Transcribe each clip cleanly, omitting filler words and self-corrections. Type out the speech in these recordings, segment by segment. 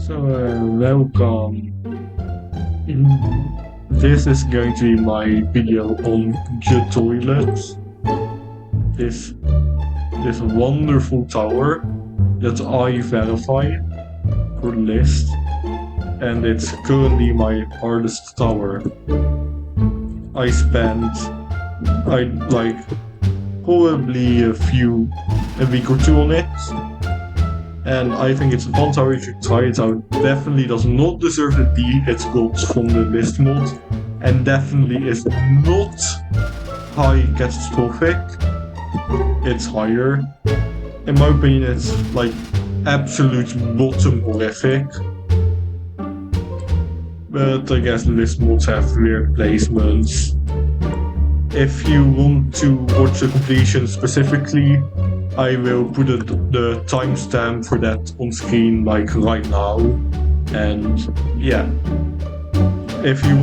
Welcome. This is going to be my video on the toilet. This this wonderful tower that I verified for the list, and it's currently my hardest tower. I spent probably a week or two on it. And I think it's a fun tower, you should try it out. Definitely does not deserve the D it got from the list mod. And definitely is not high catastrophic. It's higher. In my opinion, it's like absolute bottom horrific. But I guess the list mods have weird placements. If you want to watch the completion specifically, I will put the timestamp for that on screen like right now. And yeah. If you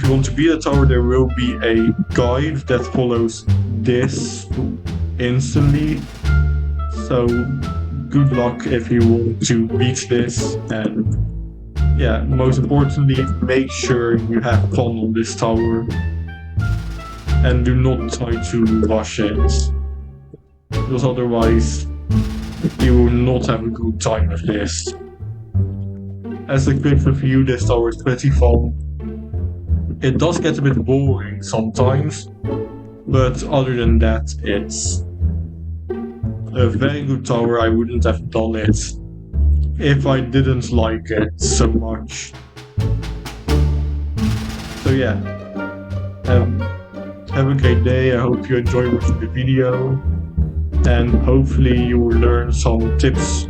want to beat the tower, there will be a guide that follows this instantly. So good luck if you want to beat this, and yeah, most importantly, make sure you have fun on this tower and do not try to rush it, because otherwise you will not have a good time with this. As a quick review, this tower is pretty fun. It does get a bit boring sometimes, but other than that, it's a very good tower. I wouldn't have done it if I didn't like it so much. So yeah, have a great day. I hope you enjoy watching the video, and hopefully you will learn some tips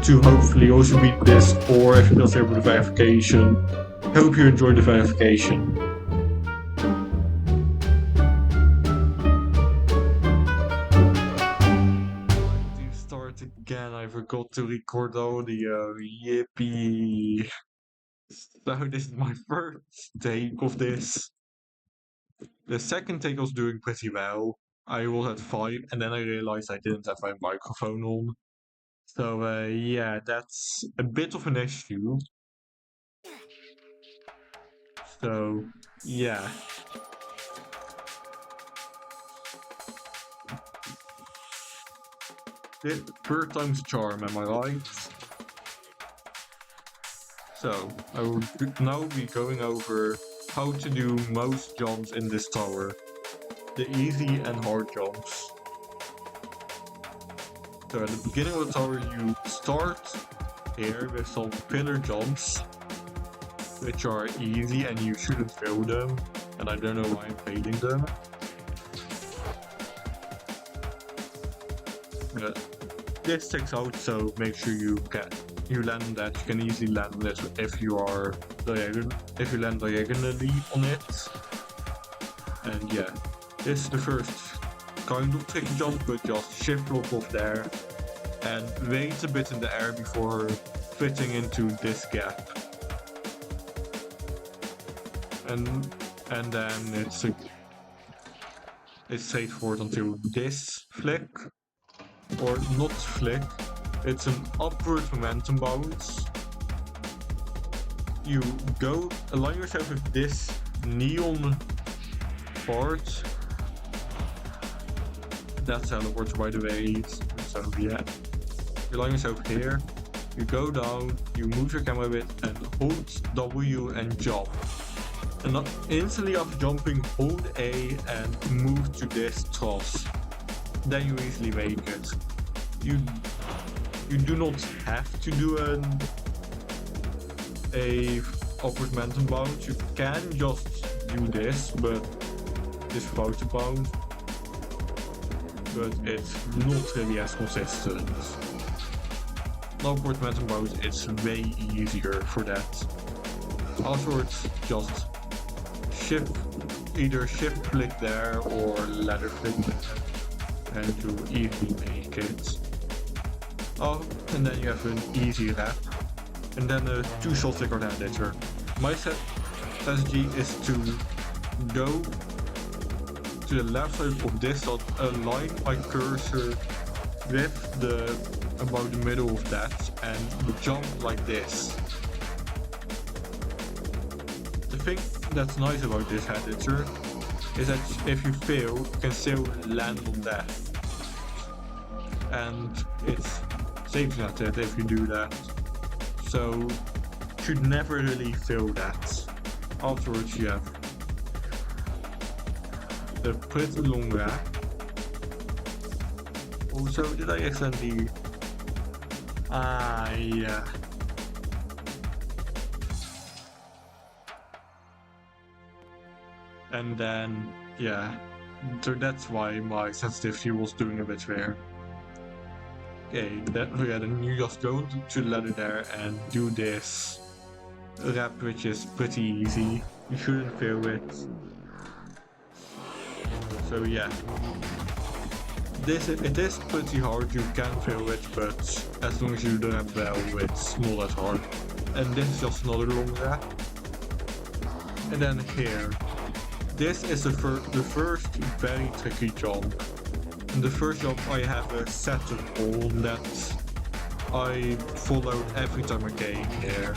to hopefully also beat this, or if you're not able to verification, hope you enjoy the verification. To start again, I forgot to record audio. Yippee! So this is my first take of this. The second take was doing pretty well. I was at 5, and then I realized I didn't have my microphone on. So yeah, that's a bit of an issue. So yeah. Third time's a charm, am I right? So I will now be going over how to do most jumps in this tower. The easy and hard jumps. So at the beginning of the tower you start here with some pillar jumps, which are easy and you shouldn't fail them, and I don't know why I'm failing them. This sticks out, so make sure you land that. You can easily land it if you land diagonally on it. And yeah, this is the first kind of tricky jump, but just shift off there and wait a bit in the air before fitting into this gap. And then it's straightforward until this flick, or not flick, it's an upward momentum bounce. You go align yourself with this neon part. That's teleports, by the way. So yeah, you align yourself here, you go down, you move your camera a bit and hold W and jump. And instantly after jumping, hold A and move to this toss. Then you easily make it. You do not have to do a upward momentum bounce. You can just do this, but this without the bounce. But it's not really as consistent. Upward momentum bounce, it's way easier for that. Afterwards, just either shift click there or ladder click, and you easily make it. Oh, and then you have an easy wrap, and then a 2-shot stick or hand editor. My strategy is to go to the left side of this dot, align my cursor with about the middle of that, and jump like this. thing that's nice about this editor is that if you fail, you can still land on that. And it's safe net if you do that. So you should never really fail that. Afterwards you have the pretty long wrap. Also, did I accidentally... yeah. And then, yeah. So that's why my sensitivity was doing a bit weird. Okay, then you just go to the ladder there and do this wrap, which is pretty easy. You shouldn't fail it. So yeah. It is pretty hard, you can fail it, but as long as you do it well, it's not that hard. And this is just another long wrap. And then here. This is the first very tricky jump. In the first jump I have a setup on that I follow every time I came here.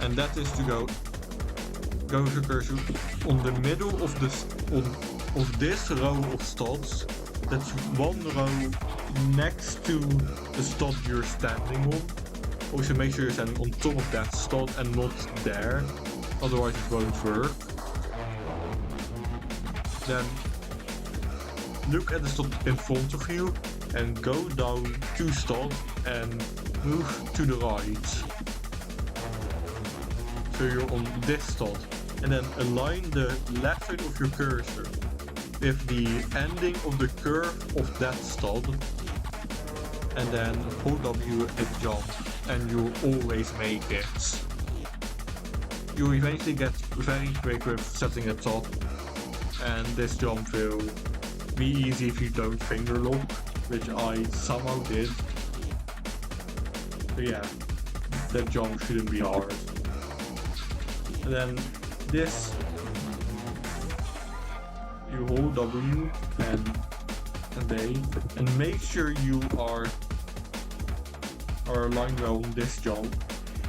And that is to go the cursor on the middle of this row of studs. That's one row next to the stud you're standing on. Also make sure you're standing on top of that stud and not there. Otherwise it won't work. Then look at the stud in front of you and go down 2 studs and move to the right. So you're on this stud. And then align the left side of your cursor with the ending of the curve of that stud. And then hold W and jump. And you'll always make it. You eventually get very quick with setting it up, and this jump will be easy if you don't finger lock, which I somehow did. So yeah, that jump shouldn't be hard. And then this, you hold W and A, and make sure you are aligned well on this jump.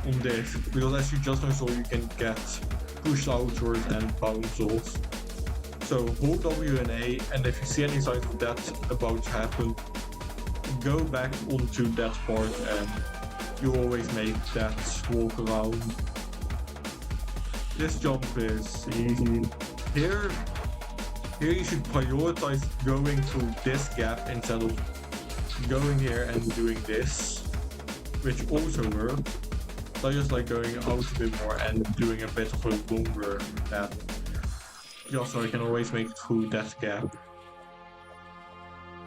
On this, because as you just saw, you can get pushed outwards and bounce off. So hold W and A, and if you see any signs of that about to happen, go back onto that part and you always make that walk around. This jump is easy. Here you should prioritize going through this gap instead of going here and doing this, which also works. So I just like going out a bit more and doing a bit of a longer gap. Just so I can always make it through that gap.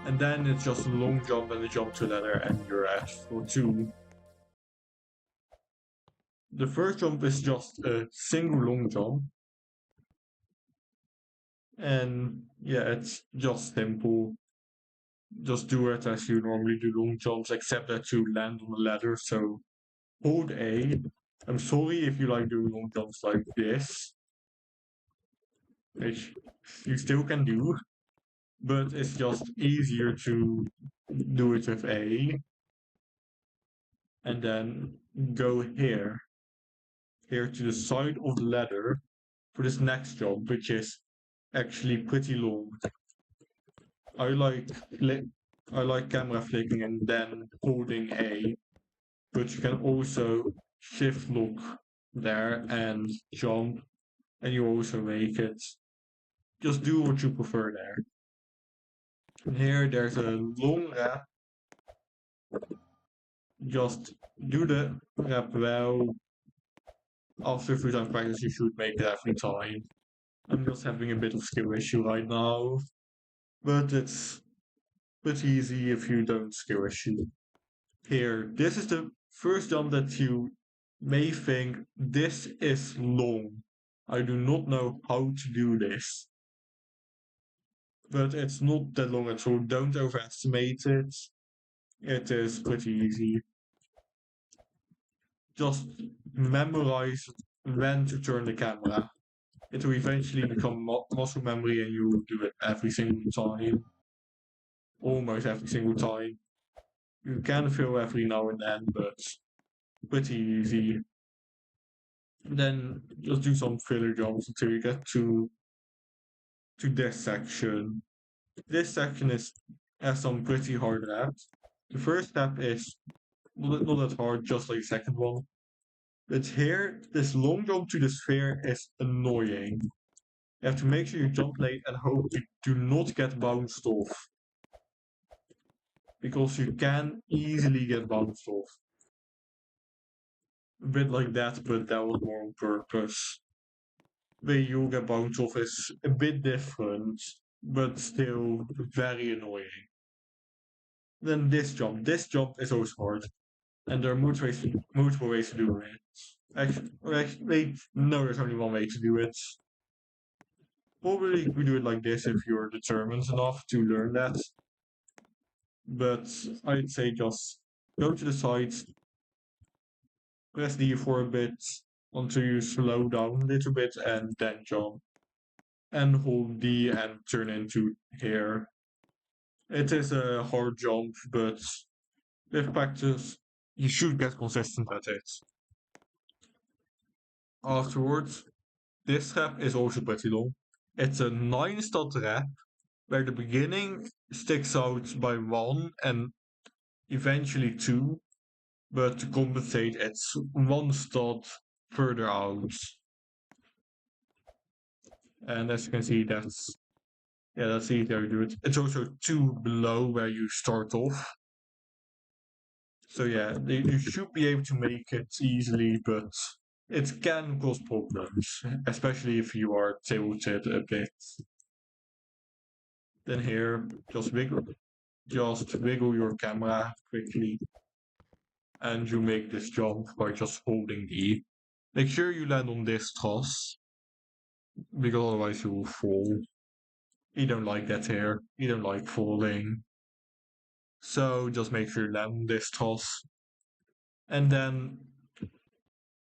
And then it's just a long jump and a jump to ladder and you're at for 2. The first jump is just a single long jump. And yeah, it's just simple. Just do it as you normally do long jumps, except that you land on the ladder, so hold A. I'm sorry if you like doing long jumps like this, which you still can do, but it's just easier to do it with A. And then go here to the side of the ladder for this next jump, which is actually pretty long. I like camera flicking and then holding A, but you can also shift lock there and jump, and you also make it. Just do what you prefer there. And here there's a long wrap. Just do the wrap well. After a few times practice, you should make it every time. I'm just having a bit of skill issue right now, but it's pretty easy if you don't skill issue. Here, this is the first jump that you may think, this is long. I do not know how to do this. But it's not that long at all, don't overestimate it. It is pretty easy. Just memorize when to turn the camera. It will eventually become muscle memory and you will do it every single time. Almost every single time. You can fail every now and then, but pretty easy. Then just do some filler jumps until you get to this section. This section has some pretty hard laps. The first step is not that hard, just like the second one. But here, this long jump to the sphere is annoying. You have to make sure you jump late and hope you do not get bounced off. Because you can easily get bounced off. A bit like that, but that was more on purpose. The way you get bounced off is a bit different, but still very annoying. Then this jump is always hard. And there are multiple ways to do it. Actually, no, there's only one way to do it. Probably we do it like this if you're determined enough to learn that. But I'd say just go to the sides, press D for a bit until you slow down a little bit and then jump. And hold D and turn into here. It is a hard jump, but with practice, you should get consistent at it. Afterwards, this rep is also pretty long. It's a 9-stud rep where the beginning sticks out by 1 and eventually 2, but to compensate, it's 1 stud further out. And as you can see, that's easy how you do it. It's also 2 below where you start off. So yeah, you should be able to make it easily, but it can cause problems, especially if you are tilted a bit. Then here, just wiggle your camera quickly, and you make this jump by just holding E. Make sure you land on this truss, because otherwise you will fall. You don't like that here. You don't like falling. So just make sure you land on this truss. And then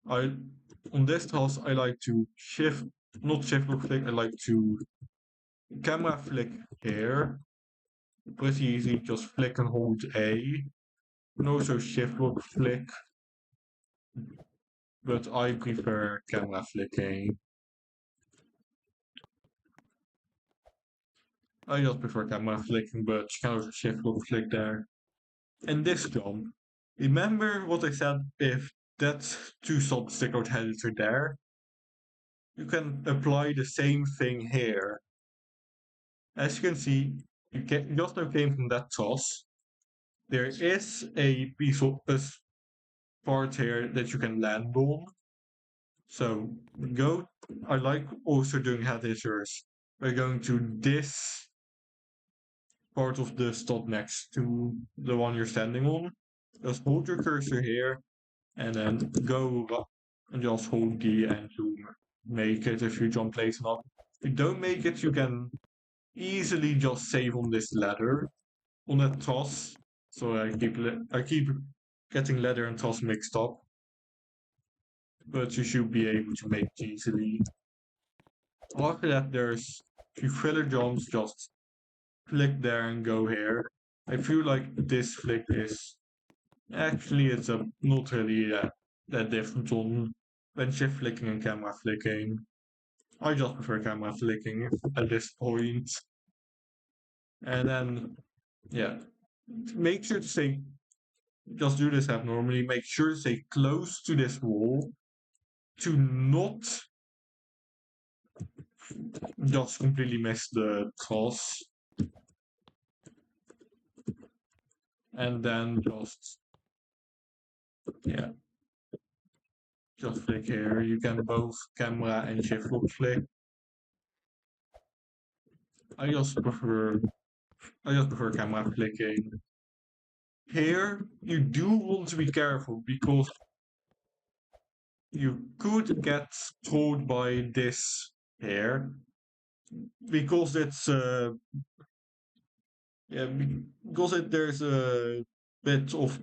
on this truss I like to not shift lock flick, I like to camera flick here. Pretty easy, just flick and hold A. And also shift lock flick, but I prefer camera flicking. I just prefer camera flicking, but you can also shift lock flick there. And this jump, remember what I said, if that 2-stud stick out heads are there, you can apply the same thing here. As you can see, you just now came from that toss. There is a piece of this part here that you can land on. So I like also doing head hitchers. We're going to this part of the stud next to the one you're standing on. Just hold your cursor here and then go up and just hold D and you make it if you jump late enough. If you don't make it, you can easily just save on this ladder on that toss. So I keep getting ladder and toss mixed up. But you should be able to make it easily. After that, there's a few filler jumps, just flick there and go here. I feel like this flick is actually not really that different when shift flicking and camera flicking. I just prefer camera flicking at this point. And then, yeah, make sure to stay, just do this abnormally, make sure to stay close to this wall to not just completely miss the toss. And then just flick here. You can both camera and shift lock flick. I just prefer camera flicking. Here, you do want to be careful because you could get told by this here because it's there's a bit of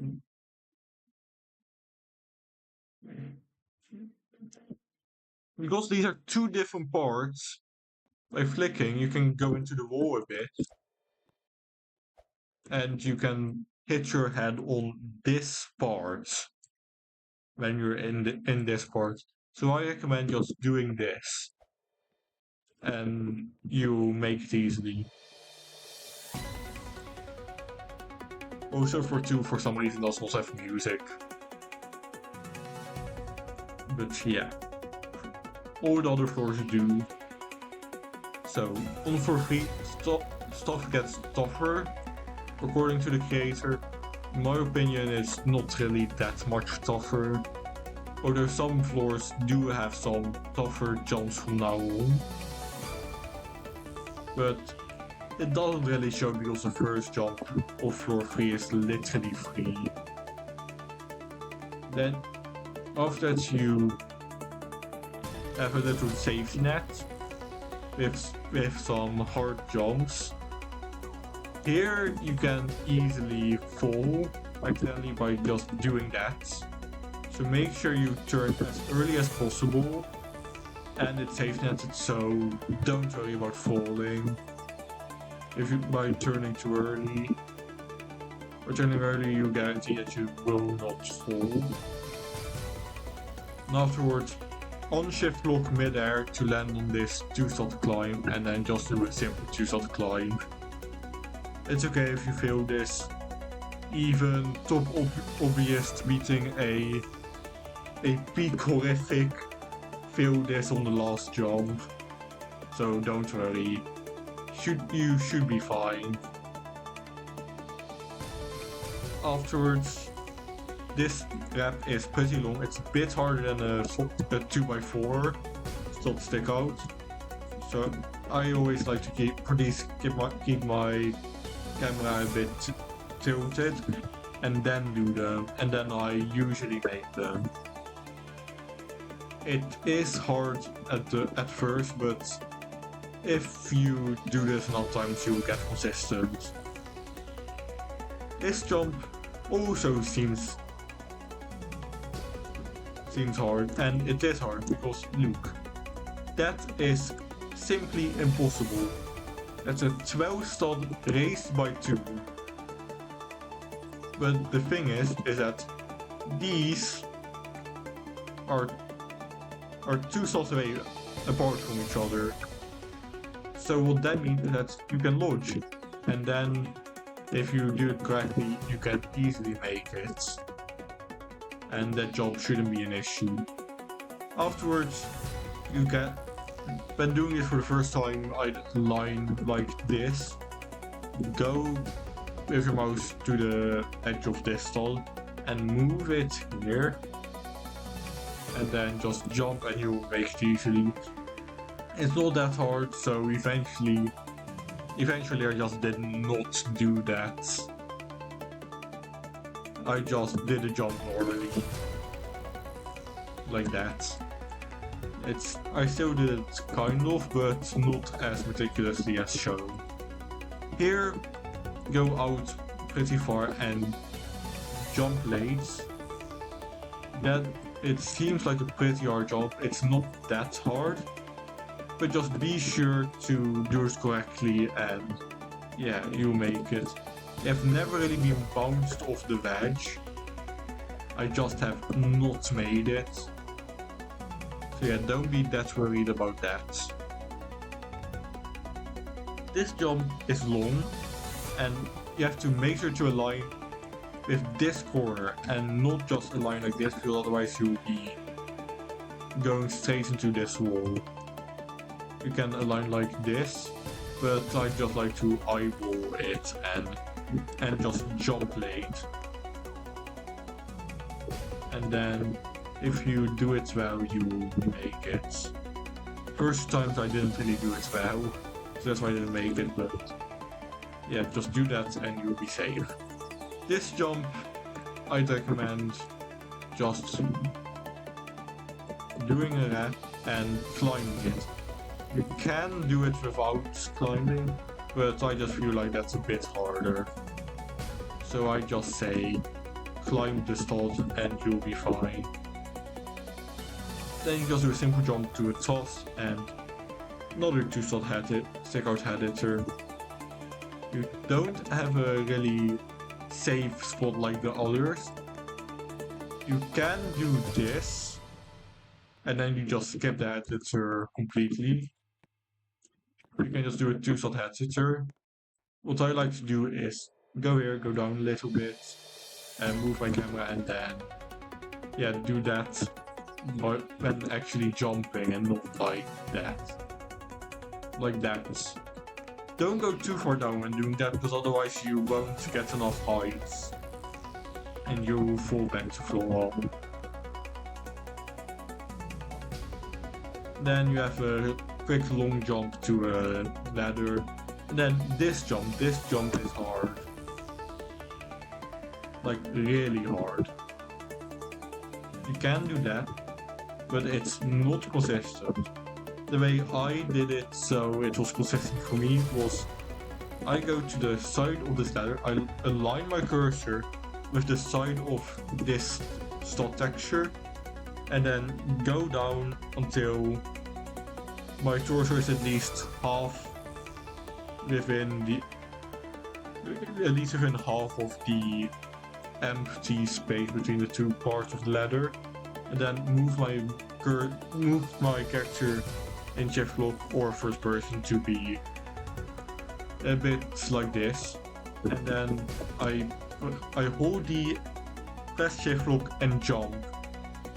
because these are 2 different parts. By flicking, you can go into the wall a bit, and you can hit your head on this part when you're in this part. So I recommend just doing this, and you make it easily. Also for some reason does also have music. But yeah. All the other floors do. So on floor 3 stuff gets tougher. According to the creator, in my opinion it's not really that much tougher. Although some floors do have some tougher jumps from now on. But it doesn't really show because the first jump of floor 3 is literally free. Then after that you have a little safety net with some hard jumps. Here you can easily fall accidentally by just doing that. So make sure you turn as early as possible, and it's safe netted, so don't worry about falling. By turning too early or turning early, you guarantee that you will not fall. And afterwards, on-shift lock mid-air to land on this 2-slot climb, and then just do a simple 2-slot climb. It's okay if you fail this. Even top obvious beating a peak horrific failed this on the last jump. So don't worry. You should be fine. Afterwards, this rep is pretty long. It's a bit harder than a 2x4 stop stick out. So I always like to keep my camera a bit tilted and then do them, and then I usually make them. It is hard at first, but if you do this enough times you'll get consistent. This jump also seems hard, and it is hard because look, that is simply impossible. That's a 12-slot raised by 2. But the thing is that these are 2 slots away apart from each other. So what that means is that you can launch it, and then if you do it correctly, you can easily make it. And that jump shouldn't be an issue. Afterwards, you can, when doing this for the first time, I'd line like this. Go with your mouse to the edge of this stall and move it here. And then just jump and you'll make it easily. It's not that hard, so eventually I just did not do that. I just did a jump normally. Like that. I still did it kind of, but not as meticulously as shown. Here, go out pretty far and jump late. That it seems like a pretty hard jump. It's not that hard, but just be sure to do it correctly, and yeah, you make it. I've never really been bounced off the wedge. I just have not made it. So yeah, don't be that worried about that. This jump is long, and you have to make sure to align with this corner and not just align like this, because otherwise you'll be going straight into this wall. You can align like this, but I just like to eyeball it and just jump late. And then if you do it well, you will make it. First times I didn't really do it well, so that's why I didn't make it, but yeah, just do that and you'll be safe. This jump, I'd recommend just doing a rep and climbing it. You can do it without climbing, but I just feel like that's a bit harder. So I just say, climb the stalls and you'll be fine. Then you just do a simple jump to a toss and another 2-slot stick out head hitter. You don't have a really safe spot like the others. You can do this, and then you just skip the editor completely. You can just do a 2-shot editor. What I like to do is go here, go down a little bit, and move my camera, and then do that, but when actually jumping and not like that. Like that. Don't go too far down when doing that, because otherwise you won't get enough height and you will fall back to floor 1. Then you have a quick long jump to a ladder. And then this jump is hard. Like really hard. You can do that, but it's not consistent. The way I did it so it was consistent for me was I go to the side of this ladder, I align my cursor with the side of this stot texture, and then go down until my torso is at least within half of the empty space between the two parts of the ladder, and then move my character in shift lock or first person to be a bit like this, and then I hold the press shift lock and jump,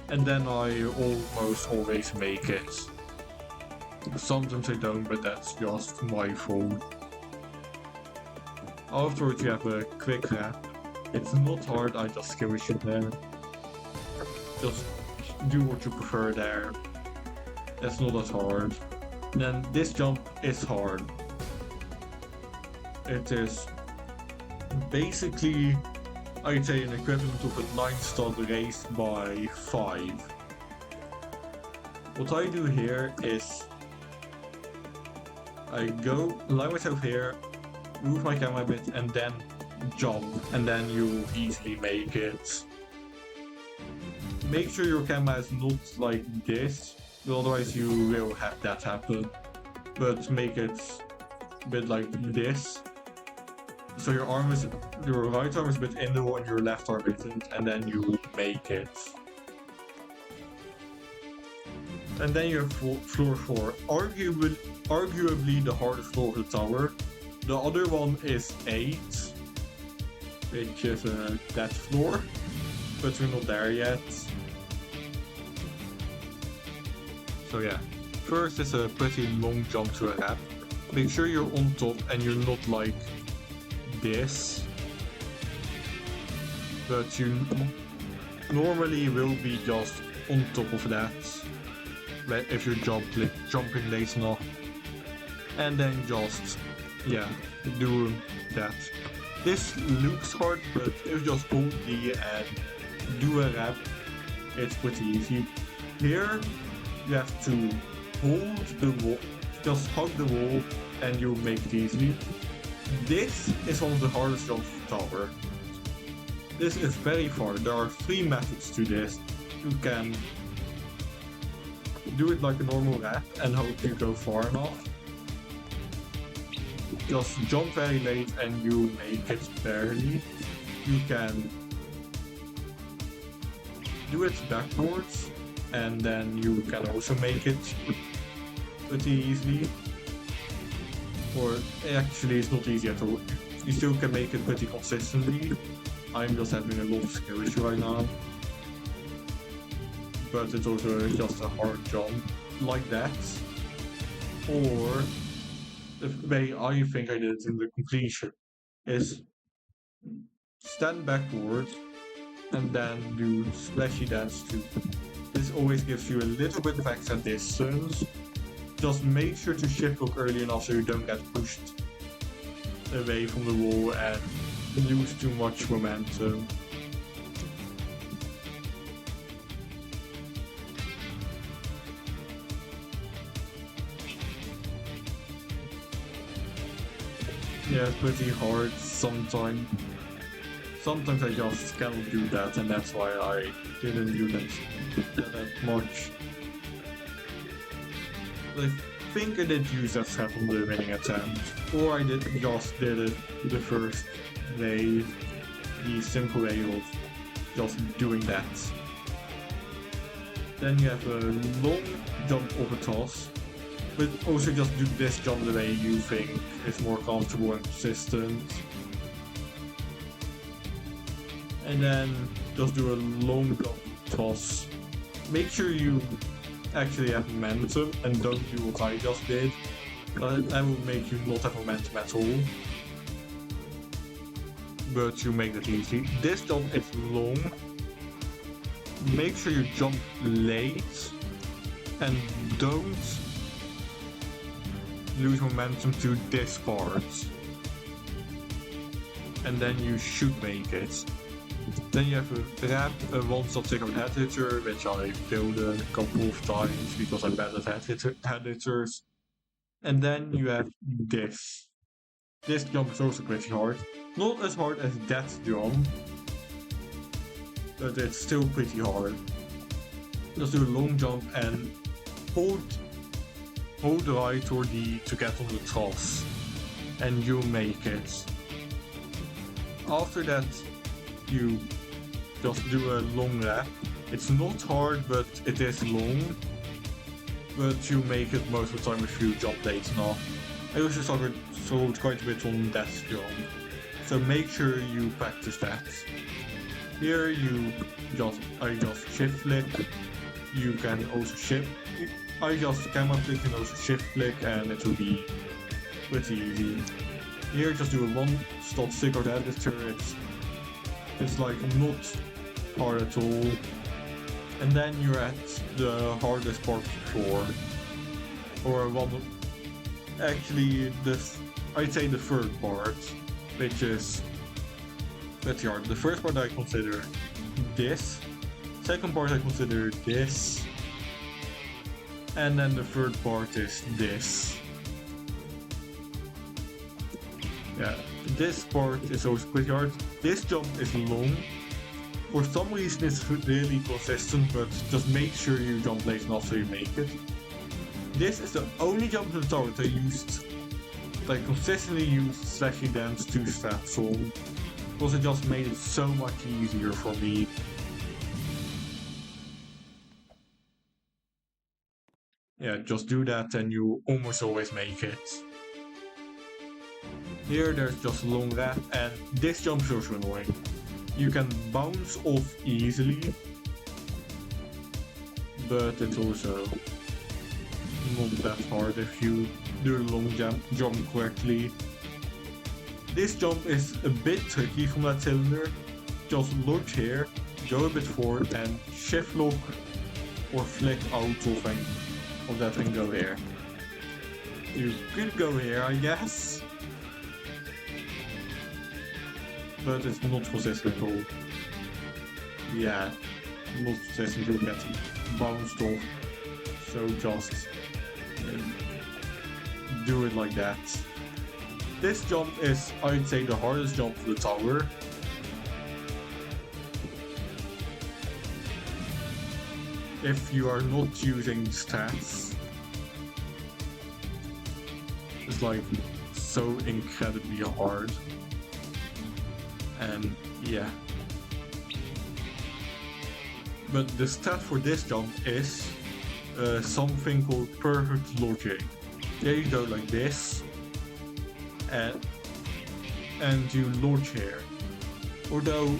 and then I almost always make it. Sometimes I don't, but that's just my fault. Afterwards you have a quick wrap. It's not hard, I just skimmish it there. Just do what you prefer there. It's not that hard. Then this jump is hard. It is basically, I'd say, an equivalent of a 9-star raised by 5. What I do here is I lie myself here, move my camera a bit, and then jump, and then you easily make it. Make sure your camera is not like this, otherwise you will have that happen. But make it a bit like this. So your right arm is a bit in the wall and your left arm isn't, and then you make it. And then you have floor 4, arguably the hardest floor of the tower. The other one is 8, which is that floor, but we're not there yet. So yeah, first is a pretty long jump to a wrap. Make sure you're on top and you're not like this, but you normally will be just on top of that if you're jumping late enough, and then just do that. This looks hard, but if you just hold D and do a wrap, it's pretty easy. Here you have to hold the wall, just hug the wall, and you'll make it easily. This is one of the hardest jumps of the tower. This is very far. There are 3 methods to this. You can do it like a normal wrap and hope you go far enough. Just jump very late and you make it barely. You can do it backwards and then you can also make it pretty easily. Or actually it's not easy at all. You still can make it pretty consistently. I'm just having a lot of skill issue right now. But it's also just a hard jump like that. Or the way I think I did it in the completion is stand backwards and then do splashy dance too. This always gives you a little bit of extra distance. Just make sure to shift lock early enough so you don't get pushed away from the wall and lose too much momentum. Yeah, it's pretty hard sometimes. Sometimes I just cannot do that, and that's why I didn't do that much. I think I did use that step on the winning attempt, or I just did it the first way, the simple way of just doing that. Then you have a long jump over toss, but also just do this jump the way you think is more comfortable and consistent. And then just do a long jump toss. Make sure you actually have momentum and don't do what I just did. That will make you not have momentum at all. But you make that easy. This jump is long. Make sure you jump late and don't lose momentum to this part. And then you should make it. Then you have a wrap, a one-shot second head hitter, which I failed a couple of times because I'm bad at head hitters. And then you have this. This jump is also pretty hard. Not as hard as that jump, but it's still pretty hard. Just do a long jump and hold right or D to get on the toss, and you make it. After that, you just do a long wrap. It's not hard, but it is long. But you make it most of the time if you jump late enough. I also struggled quite a bit on that jump, so make sure you practice that. Here I just shift flick. You can also shift. I just camera flick and also shift flick, and it will be pretty easy. Here just do a one-shot second head hitter. It's like not hard at all. And then you're at the hardest part before. Or actually I'd say the third part, which is pretty hard. The first part I consider this. Second part I consider this. And then the third part is this. Yeah, this part is also pretty hard. This jump is long. For some reason it's really consistent, but just make sure you jump late enough so you make it. This is the only jump in the tower that I consistently used Slashy Dance 2 stats on, because it just made it so much easier for me. Yeah, just do that and you almost always make it. Here there's just a long wrap, and this jump is also annoying. You can bounce off easily, but it's also not that hard if you do the long jump correctly. This jump is a bit tricky from that cylinder. Just launch here, go a bit forward, and shift lock or flick out of that and go here. You could go here, I guess, but it's not consistent at all. Yeah, not consistent, you'll get bounced off. So just do it like that. This jump is, I'd say, the hardest jump for the tower. If you are not using stats. It's like so incredibly hard. And yeah. But the stat for this jump is something called perfect logic. There you go like this. And you launch here. Although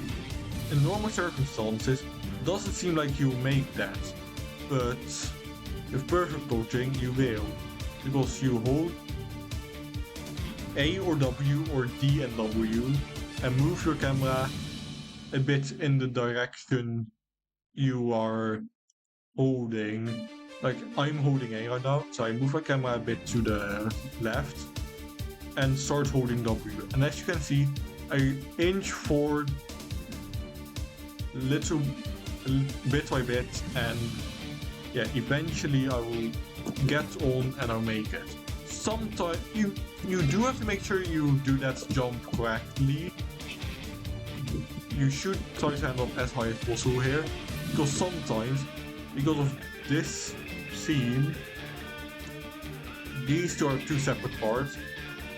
in normal circumstances it doesn't seem like you make that, but with perfect launching you will, because you hold A or W or D and W and move your camera a bit in the direction you are holding. Like I'm holding A right now, so I move my camera a bit to the left and start holding W. And as you can see, I inch forward little bit by bit, and yeah, eventually I will get on and I'll make it. Sometimes you do have to make sure you do that jump correctly. You should try to end up as high as possible here, because sometimes, because of this scene, these two are two separate parts.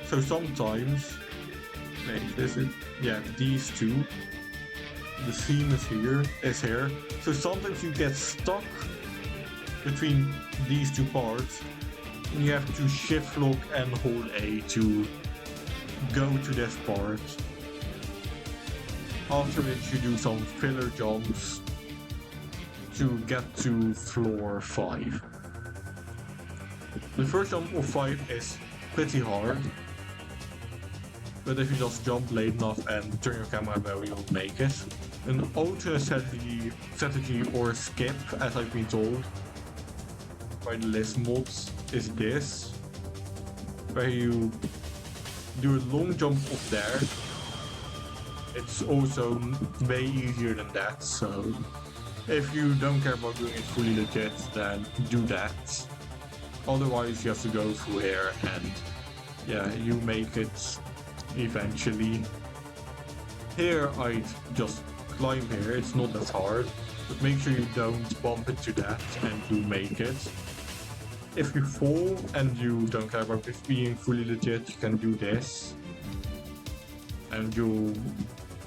So sometimes, these two, the seam is here. So sometimes you get stuck between these two parts, and you have to shift lock and hold A to go to this part. After which you do some filler jumps to get to floor 5. The first jump of 5 is pretty hard, but if you just jump late enough and turn your camera well, you'll make it. An alternate strategy or skip, as I've been told by the list mods, is this, where you do a long jump up there. It's also way easier than that, so if you don't care about doing it fully legit, then do that. Otherwise you have to go through here and yeah, you make it eventually. Here I just climb here, it's not that hard, but make sure you don't bump into that and you make it. If you fall and you don't care about this being fully legit, you can do this and you'll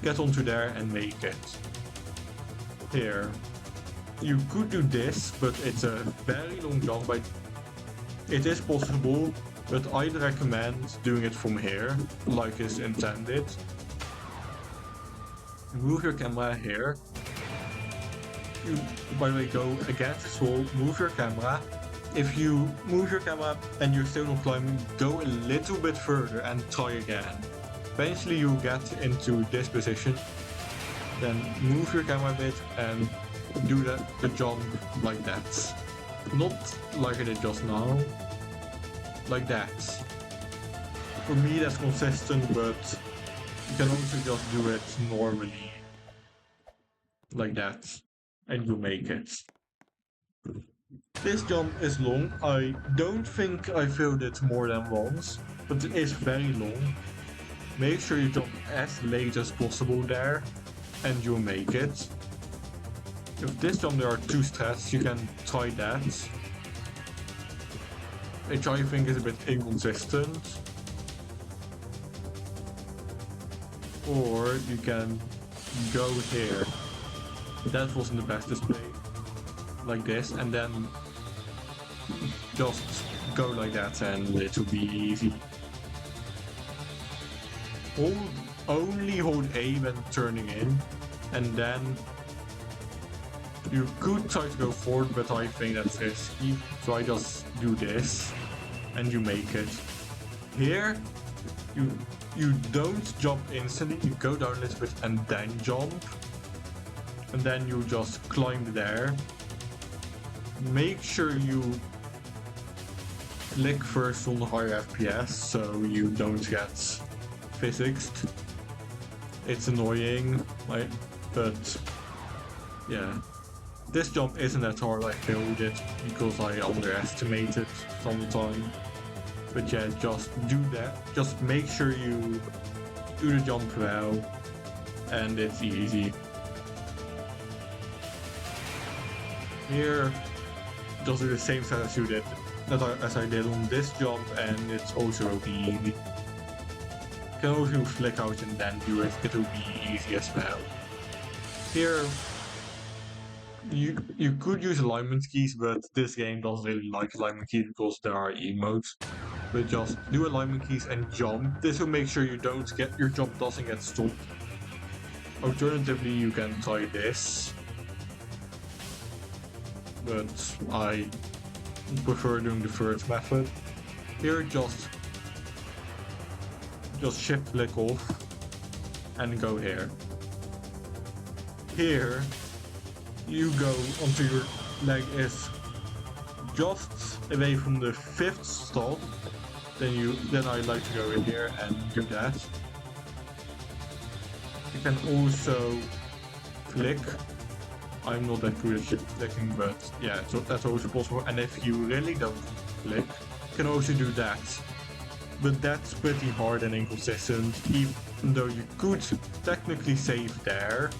get onto there and make it. Here. You could do this, but it's a very long jump. It is possible, but I'd recommend doing it from here, like it's intended. Move your camera here. You, by the way, go against this wall, move your camera. If you move your camera and you're still not climbing, go a little bit further and try again. Eventually you'll get into this position, then move your camera a bit and do the jump like that. Not like I did just now, like that. For me that's consistent, but you can also just do it normally, like that, and you make it. This jump is long. I don't think I failed it more than once, but it is very long. Make sure you jump as late as possible there, and you'll make it. If this jump there are 2 strats, you can try that, which I think is a bit inconsistent. Or you can go here. That wasn't the best display. Like this, and then just go like that and it'll be easy. Only hold A when turning in, and then you could try to go forward, but I think that's risky, so I just do this and you make it. Here, you don't jump instantly, you go down a little bit and then jump, and then you just climb there. Make sure you click first on the higher FPS so you don't get physicsed. It's annoying, but yeah. This jump isn't that hard, I failed it because I underestimated sometime. But yeah, just do that. Just make sure you do the jump well, and it's easy. Here, just do the same set as you did, as I did on this jump, and it's also easy. You can also flick out and then do it, it'll be easy as well. Here, you could use alignment keys, but this game doesn't really like alignment keys because there are emotes. But just do alignment keys and jump. This will make sure your jump doesn't get stopped. Alternatively, you can try this, but I prefer doing the first method. Here, just shift click off and go here. Here, you go until your leg is just away from the 5th stop. Then I like to go in here and do that. You can also click. I'm not that good at shift clicking, but yeah, so that's also possible. And if you really don't click, you can also do that. But that's pretty hard and inconsistent, even though you could technically save there.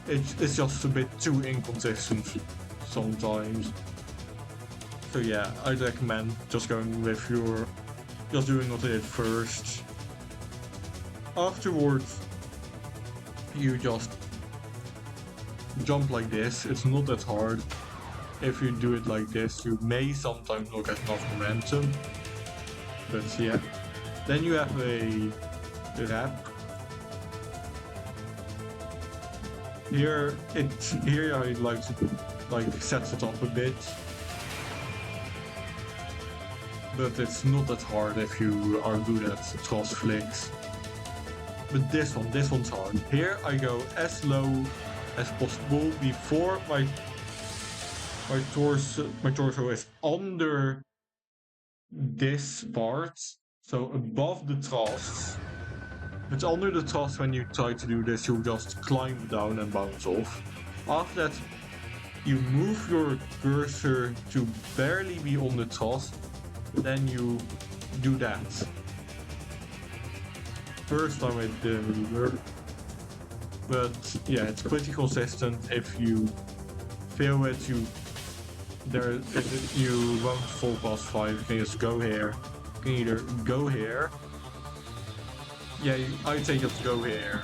It's just a bit too inconsistent sometimes. So yeah, I'd recommend just going with just doing what I did first. Afterwards, you just jump like this. It's not that hard. if you do it like this, you may sometimes not get enough momentum. But yeah. Then you have a wrap. Here I like to set it up a bit. But it's not that hard if you are good at thrust flicks. But this one's hard. Here I go as low as possible before my torso is under this part, so above the thrust. But under the thrust, when you try to do this, you'll just climb down and bounce off. After that, you move your cursor to barely be on the thrust, then you do that. First time it didn't work, but yeah, it's pretty consistent. If you fail it, you won't fall past 5. You can just go here. You can either go here. Yeah, I say just go here,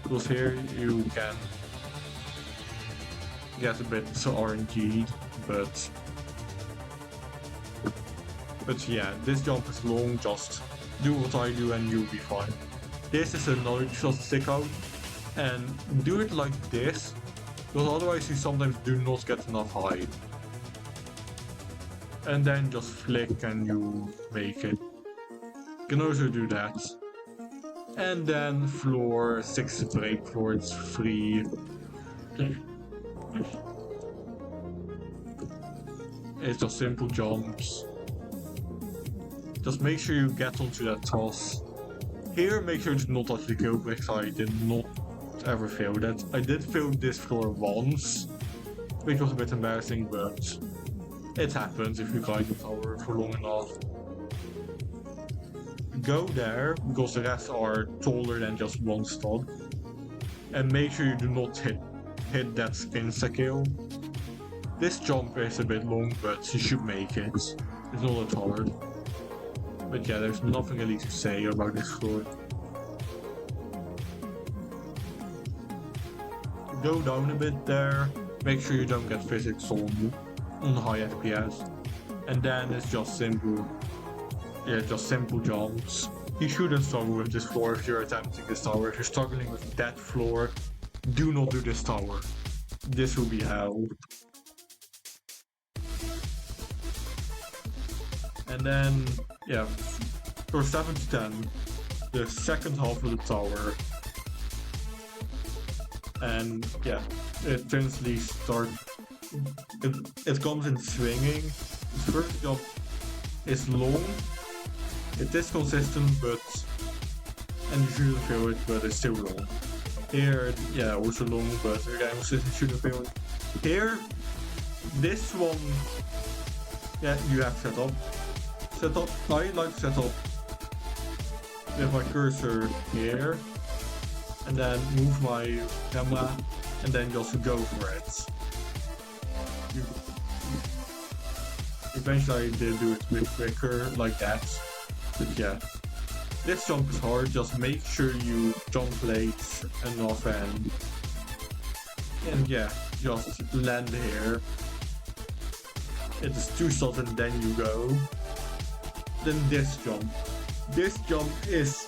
because here you can get a bit RNG'd, but yeah, this jump is long. Just do what I do and you'll be fine. This is another just stick out, and do it like this, because otherwise you sometimes do not get enough height. And then just flick and you make it. You can also do that. And then floor, 6 break floor, it's free. It's just simple jumps. Just make sure you get onto that toss. Here, make sure to not touch the kill bricks. I did not ever fail that. I did fail this floor once, which was a bit embarrassing, but it happens if you guide the tower for long enough. Go there, because the rest are taller than just one stud. And make sure you do not hit that insta kill. This jump is a bit long, but you should make it. It's not that hard. But yeah, there's nothing really to say about this floor. Go down a bit there. Make sure you don't get physics on high FPS. And then it's just simple. Yeah, just simple jumps. You shouldn't struggle with this floor if you're attempting this tower. If you're struggling with that floor, do not do this tower. This will be hell. And then, yeah, for 7 to 10, the second half of the tower. And yeah, it instantly it comes in swinging. The first jump is long. It is consistent, and you shouldn't feel it, but it's still long. Here, yeah, also long, but again, you shouldn't feel it. Here, this one, yeah, you have set up. I like to set up with my cursor here, and then move my camera, and then just go for it. Eventually I did do it a bit quicker, like that. But yeah, this jump is hard. Just make sure you jump late enough and yeah, just land here. It is 2 shots and then you go. Then this jump. This jump is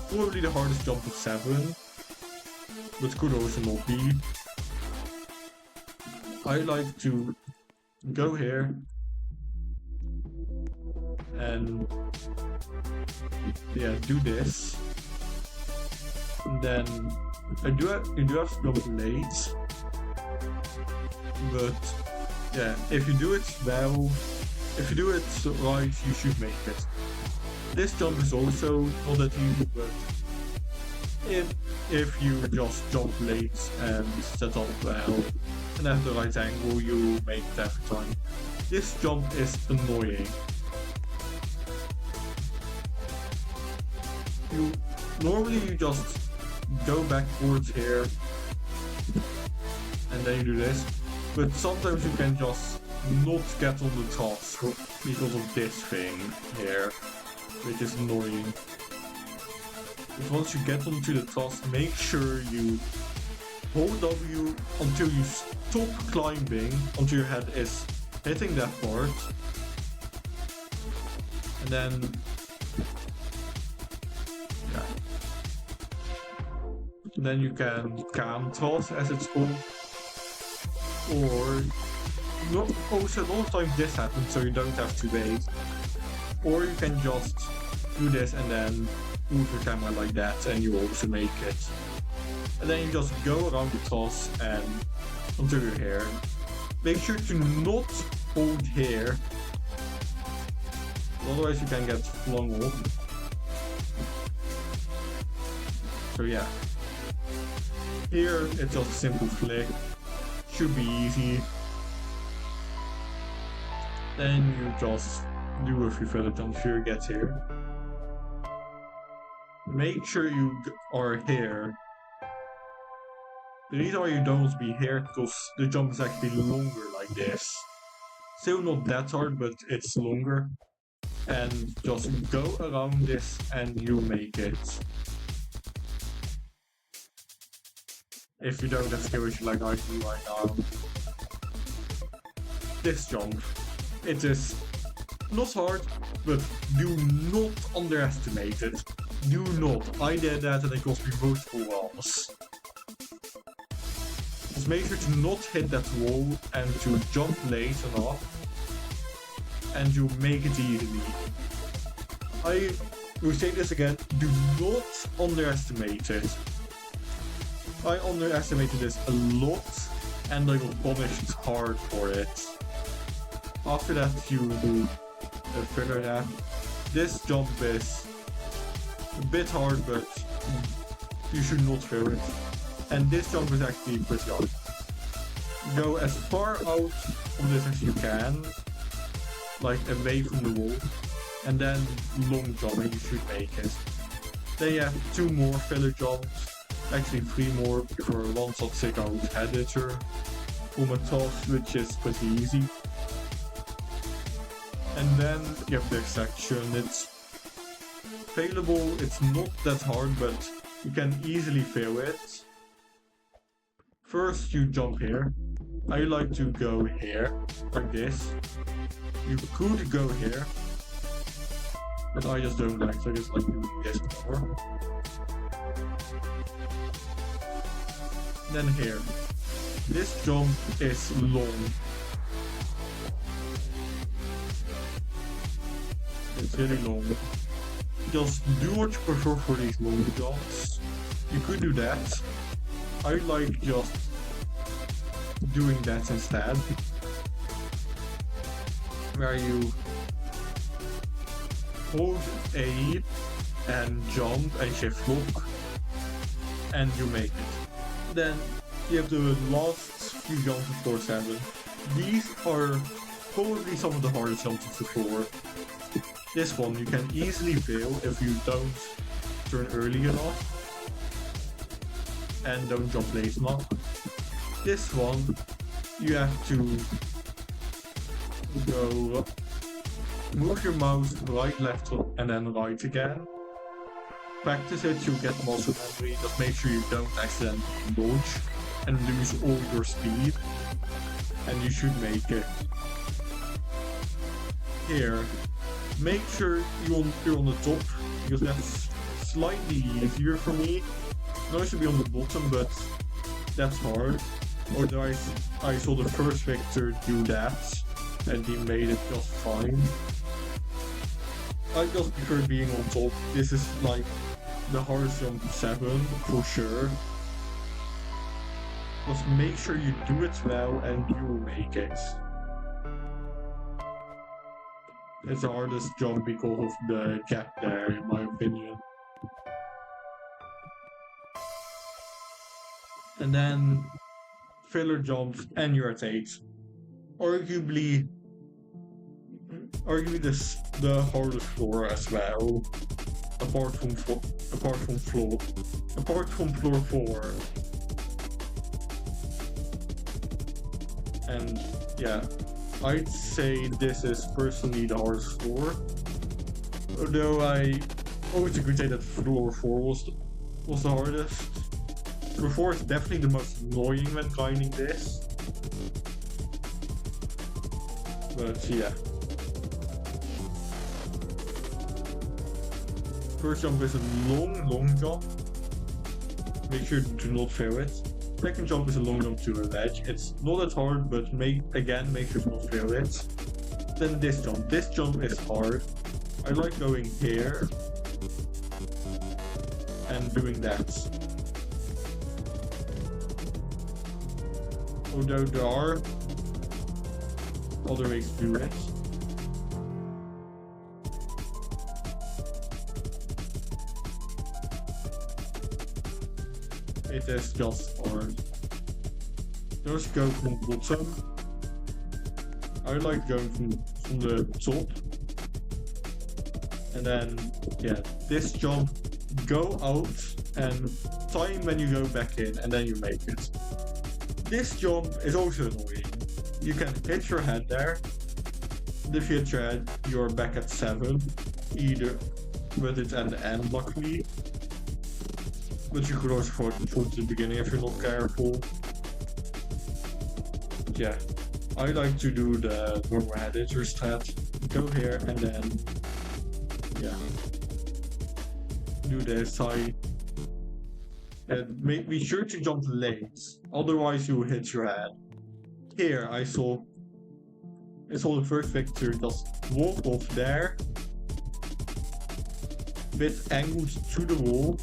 probably the hardest jump of 7, but could also not be. I like to go here and yeah, do this. And then you do have to jump late, but yeah, if you do it well, if you do it right, you should make it. This jump is also not that easy, but if you just jump late and set up well and have the right angle, you make it every time. This jump is annoying. Normally you just go backwards here and then you do this, but sometimes you can just not get on the top because of this thing here, which is annoying. But once you get onto the top, make sure you hold W until you stop climbing until your head is hitting that part. And then, yeah. And then you can cata, as it's called. Or, also a lot of times this happens, so you don't have to wait. Or you can just do this and then move your camera like that, and you also make it. And then you just go around the toss and onto your hair. Make sure to not hold hair, otherwise you can get flung off. So yeah. Here it's just a simple flick. Should be easy. Then you just do a few feather jumps here, get here. Make sure you are here. The reason why you don't be here because the jump is actually longer like this. Still not that hard, but it's longer. And just go around this and you make it. If you don't have skills like I do right now. This jump. It is not hard, but do not underestimate it. Do not. I did that and it cost me multiple rounds. Just make sure to not hit that wall and to jump late enough. And you make it easily. I will say this again, do not underestimate it. I underestimated this a lot and I got punished hard for it. After that you do figure that. This jump is a bit hard, but you should not fear it. And this jump is actually pretty hard. Go as far out of this as you can, like away from the wall, and then long jump and you should make it. Then you have 2 more filler jumps, actually 3 more before one shot take out editor from a toss, which is pretty easy. And then you have this section. It's failable, it's not that hard, but you can easily fail it. First you jump here. I like to go here, like this. You could go here, but I just don't like, so I just like doing this more. Then here. This jump is long. It's really long. Just do what you prefer for these long jumps. You could do that. I like just doing that instead. Where you hold A and jump and shift lock and you make it. Then you have the last few jumps of floor 7. These are probably some of the hardest jumps of the floor. This one you can easily fail if you don't turn early enough and don't jump late enough. This one you have to go move your mouse right, left, and then right again. Practice it, you'll get muscle memory. Just make sure you don't accidentally dodge and lose all your speed, and you should make it. Here, make sure you're on the top, because that's slightly easier for me. No, I should be on the bottom, but that's hard. Or I saw the first Victor do that, and he made it just fine. I just prefer being on top. This is like the hardest jump 7 for sure. Just make sure you do it well and you will make it. It's the hardest jump because of the gap there, in my opinion. And then filler jumps and you're at 8. Arguably the hardest floor as well, apart from floor 4. And yeah, I'd say this is personally the hardest floor. Although I always agree that floor 4 was the hardest. Floor 4 is definitely the most annoying when grinding this. But yeah. First jump is a long jump. Make sure to not fail it. Second jump is a long jump to a ledge. It's not that hard, but make sure to not fail it. Then this jump. This jump is hard. I like going here and doing that. Although there are other ways to do it. It is just hard. Just go from bottom. I like going from the top. And then, yeah, this jump, go out and time when you go back in and then you make it. This jump is also annoying. You can hit your head there. If you hit your head, you're back at 7. Either, but it's at the end luckily. But you could also fall to the beginning if you're not careful. Yeah, I like to do the normal head hitter stat. Go here and then, yeah, do this. Be sure to jump late, otherwise you will hit your head. Here I saw the first victor just walk off there, bit angled to the wall.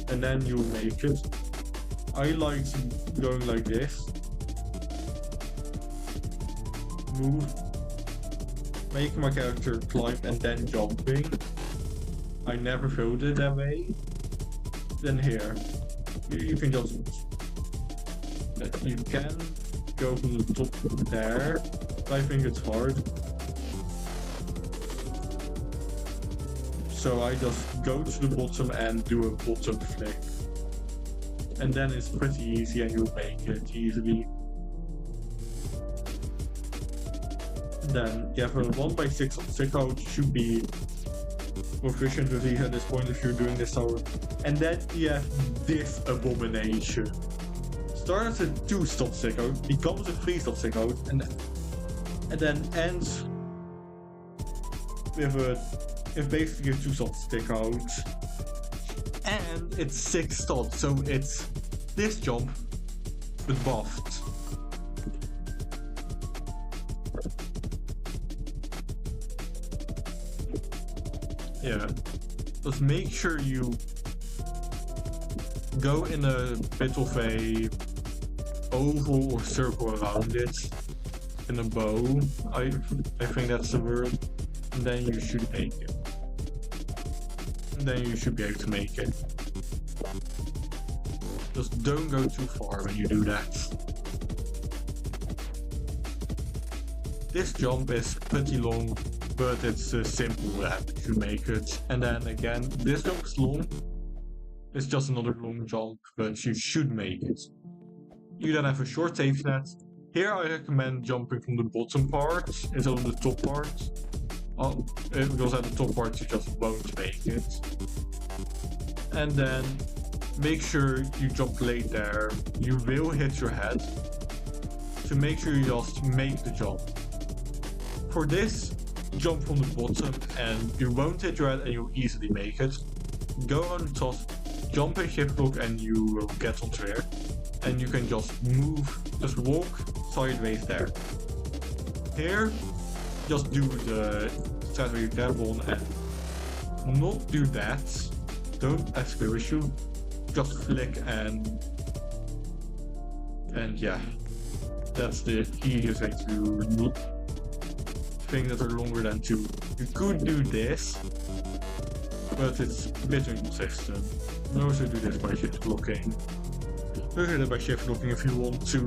And then you make it. I like going like this. Move. Make my character climb and then jumping. I never failed it that way. Then here. You can just... You can go from the top there. I think it's hard. So I just go to the bottom and do a bottom flick. And then it's pretty easy and you'll make it easily. Then you have a 1x6 stick out, should be proficient with these at this point if you're doing this tower. And then you have this abomination. Starts as a 2-stop stick out, becomes a 3-stop stick out, and then ends with it's basically a 2-stop stick out, and it's 6 stops, so it's this jump but buffed. Yeah, just make sure you go in a bit of a oval or circle around it in a bow. I think that's the word, and then you should make it. Then you should be able to make it. Just don't go too far when you do that. This jump is pretty long, but it's a simple lap to make it. And then again, this jump is long. It's just another long jump, but you should make it. You then have a short safety net. Here I recommend jumping from the bottom part instead of the top part. Because at the top part you just won't make it. And then make sure you jump late there. You will hit your head. So make sure you just make the jump. For this, jump from the bottom and you won't hit your head and you'll easily make it. Go on the top, jump and shift lock and you will get onto here. And you can just move, just walk sideways there. Here, just do the strat where you grab on and not do that. Don't escape issue. Just flick and yeah. That's the easiest way to do things that are longer than 2. You could do this, but it's a bit inconsistent. You can also do this by shift blocking. You can do it by shift blocking if you want to.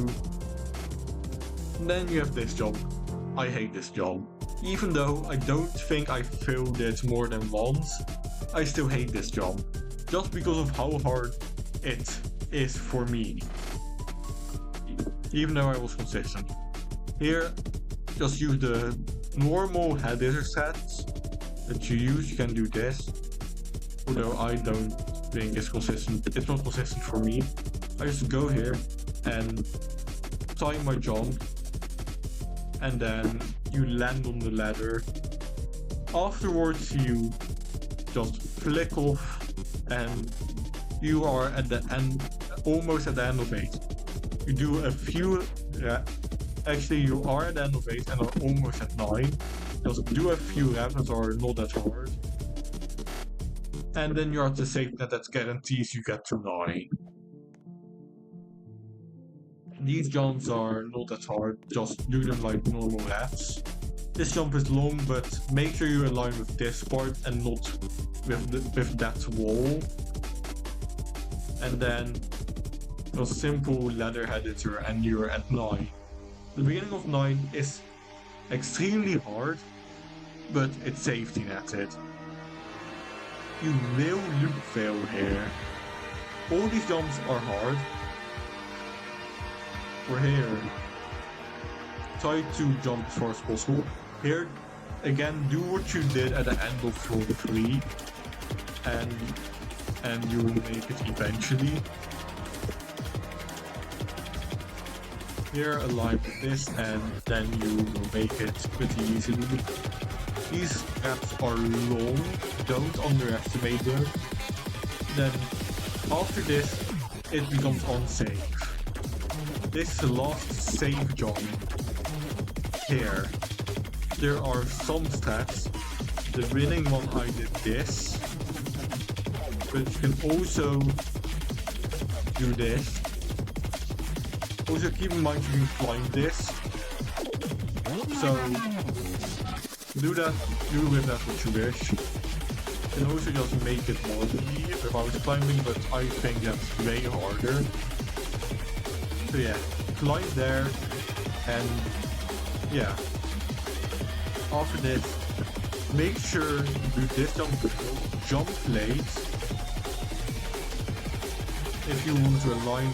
And then you have this jump. I hate this jump. Even though I don't think I failed it more than once, I still hate this jump. Just because of how hard it is for me. Even though I was consistent. Here, just use the normal head hitter stats that you use. You can do this. Although I don't think it's consistent. It's not consistent for me. I just go here and time my jump, and then you land on the ladder. Afterwards you just flick off and you are at the end, almost at the end of 8. You do a few, actually you are at the end of 8 and are almost at 9. Just do a few laps that are not that hard. And then you're at the safe net that guarantees you get to 9. These jumps are not that hard, just do them like normal laps. This jump is long, but make sure you align with this part and not with that wall. And then a simple ladder editor and you're at 9. The beginning of 9 is extremely hard, but it's safety netted. You will loop fail here. All these jumps are hard. For here, try to jump as far as possible. Here, again, do what you did at the end of floor 3, and you will make it eventually. Here, align with this, and then you will make it pretty easily. These laps are long, don't underestimate them. Then, after this, it becomes unsafe. This is the last safe jump. Here. There are some stats. The winning one I did this. But you can also do this. Also keep in mind you can climb this. So do with that what you wish. You can also just make it more easy without climbing, but I think that's way harder. So yeah, climb there, and yeah. After this, make sure you do this jump late. If you want to align,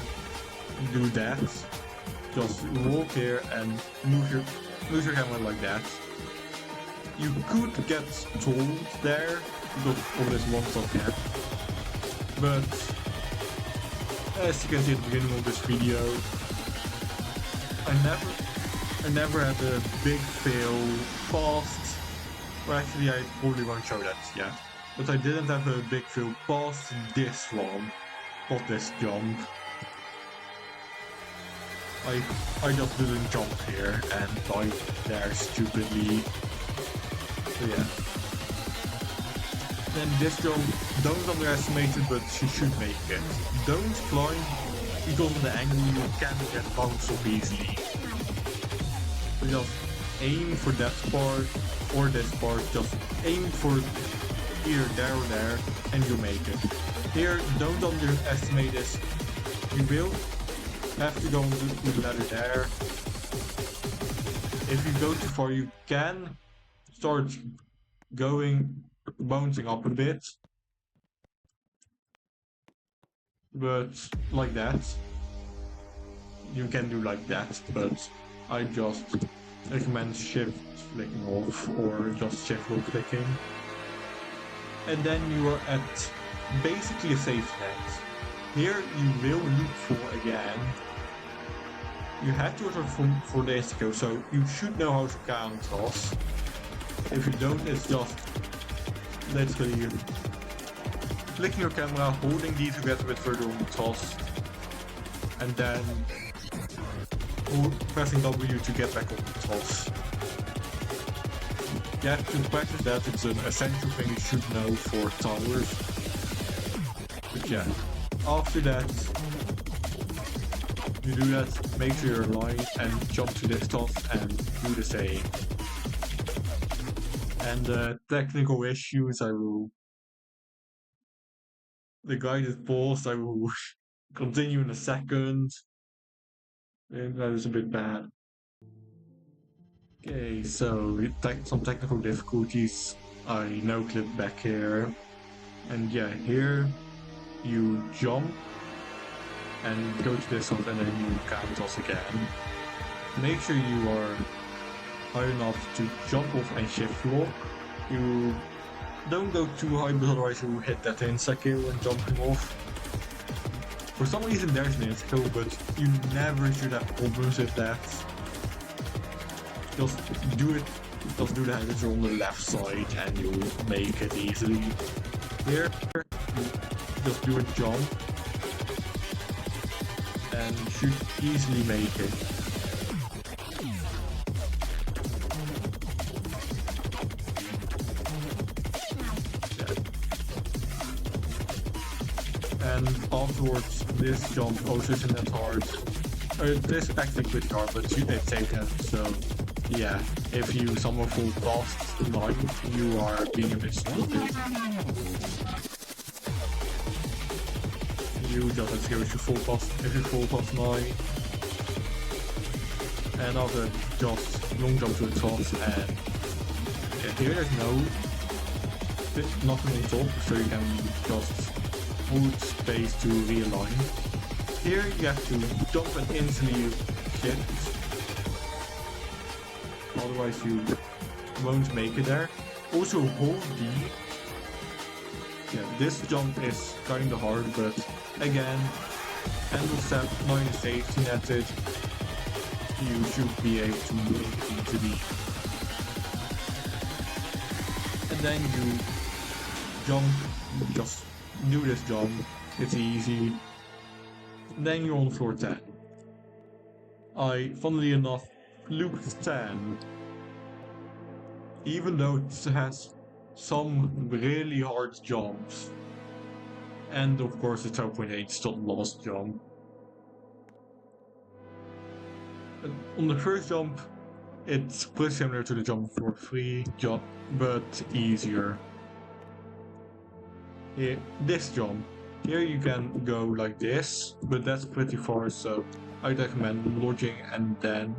do that. Just walk here and move your camera like that. You could get told there because of this one stop gap, but as you can see at the beginning of this video, I never had a big fail past, well actually I probably won't show that yet, but I didn't have a big fail past this one, not this jump. I just didn't jump here and died there stupidly, so yeah. Then this jump, don't underestimate it, but you should make it. Don't climb, because of the angle you can get bounced off easily. So just aim for that part, or this part, just aim for either there or there, and you make it. Here, don't underestimate this. You will have to go on the ladder there. If you go too far, you can start bouncing up a bit, but like that. You can do like that, but I just recommend shift flicking off or just shift low clicking. And then you are at basically a safe net. Here you will loop for again. You have to return for days to go, so you should know how to count toss. If you don't, it's just literally clicking your camera, holding D together with further on the toss, and then pressing W to get back on the toss. You have to practice that, it's an essential thing you should know for towers. But yeah, after that, you do that, make sure you're aligned and jump to this toss and do the same. And technical issues, the guide is paused, I will continue in a second. And that is a bit bad. Okay, so some technical difficulties. I no clip back here. And yeah, here you jump and go to this one and then you can toss again. Make sure you are high enough to jump off and shift lock. You don't go too high, but otherwise you will hit that inside kill when jumping off. For some reason there's an skill, but you never should have problems with that. Just do it. Just do the helitor on the left side and you'll make it easily. Here, just do a jump and you should easily make it. And afterwards, this jump also isn't that hard. This is actually pretty hard, but it's taken, so yeah. If you somehow fall past the line, you are being a bit stupid. You just have to go if you fall past 9. And after just long jump to the top, and yeah, here there's nothing on top, so you can just hold space to realign. Here you have to jump and instantly shift, otherwise you won't make it there. Also hold D. Yeah, this jump is kinda hard, but again, handle step 9 is safety netted. You should be able to make it easily. And then you jump, just do this jump, it's easy. Then you're on floor 10. Funnily enough, looped 10. Even though it has some really hard jumps. And of course the 12.8 is the last jump. On the first jump, it's pretty similar to the jump for 3 jump, but easier. Here, this jump. Here you can go like this, but that's pretty far, so I'd recommend lodging and then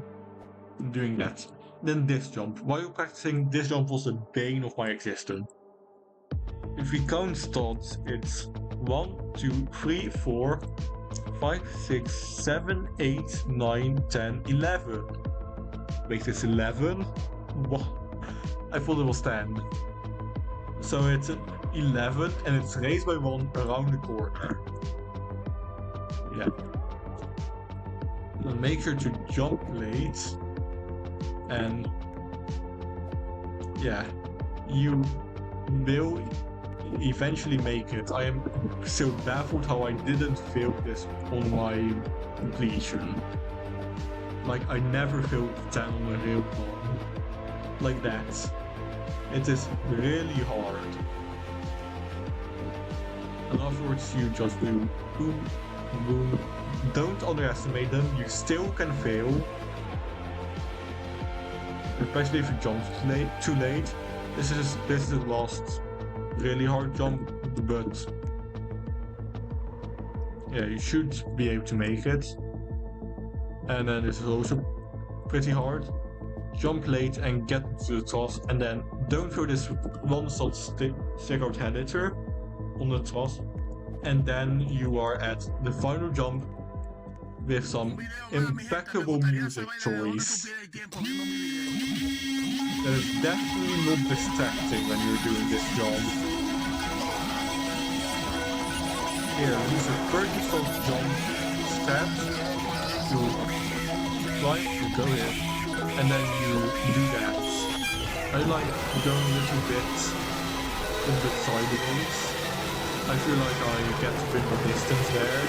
doing that. Then this jump. While practicing, this jump was the bane of my existence. If we count stats, it's 1, 2, 3, 4, 5, 6, 7, 8, 9, 10, 11. Wait, it's 11? What? I thought it was 10. So it's 11 and it's raised by 1 around the corner. Yeah. Then make sure to jump late. And yeah, you will eventually make it. I am still baffled how I didn't fail this on my completion. Like, I never failed 10 on a real one. Like that. It is really hard. And afterwards you just do boom, boom. Don't underestimate them, you still can fail. Especially if you jump too late. This is the last really hard jump, but yeah, you should be able to make it. And then this is also pretty hard. Jump late and get to the toss, and then don't throw this one-shot stick out editor on the toss. And then you are at the final jump with some impeccable music choice. That is definitely not distracting when you're doing this jump. Here, use a vertical jump step to climb, you go in, and then you do that. I like going a little bit sideways. I feel like I get a bit more distance there,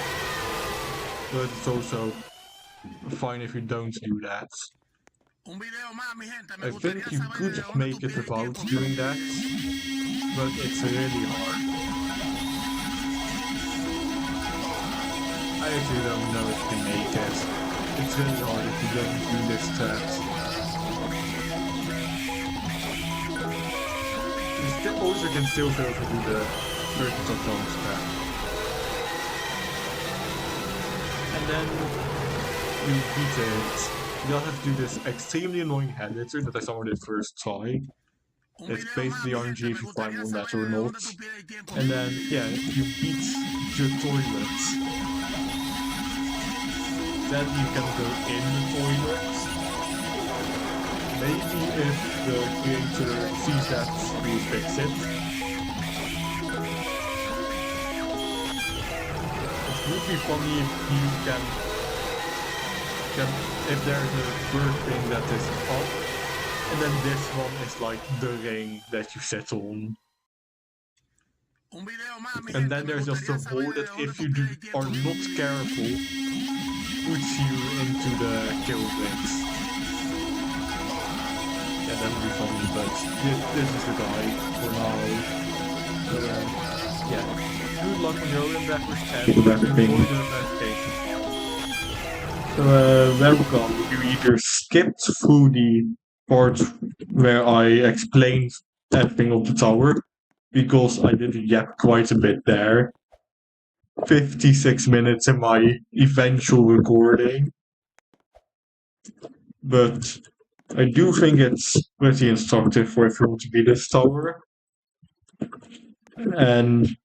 but it's also fine if you don't do that. I think you could make it without doing that, but it's really hard. I actually don't know if you can make it. It's really hard if you don't do this step. You also can still fail to do the vertical jump step. And then you beat it. You have to do this extremely annoying hand editor that I saw on the first try. It's basically RNG if you climb on that or not. And then, yeah, you beat your toilet. Then you can go in the toilet. Maybe if the creator sees that, he will fix it. It's good be funny if you can if there's a bird thing that is up, and then this one is like the ring that you set on. And then there's just a hole that if you are not careful, puts you into the kill mix. Yeah, that would be funny, but this is the guide for now. So, yeah. Good luck on your endeavors and enjoy the verification. So, welcome. You either skipped through the part where I explained everything of the tower, because I did yap quite a bit there. 56 minutes in my eventual recording. But I do think it's pretty instructive for if you want to be this tower. And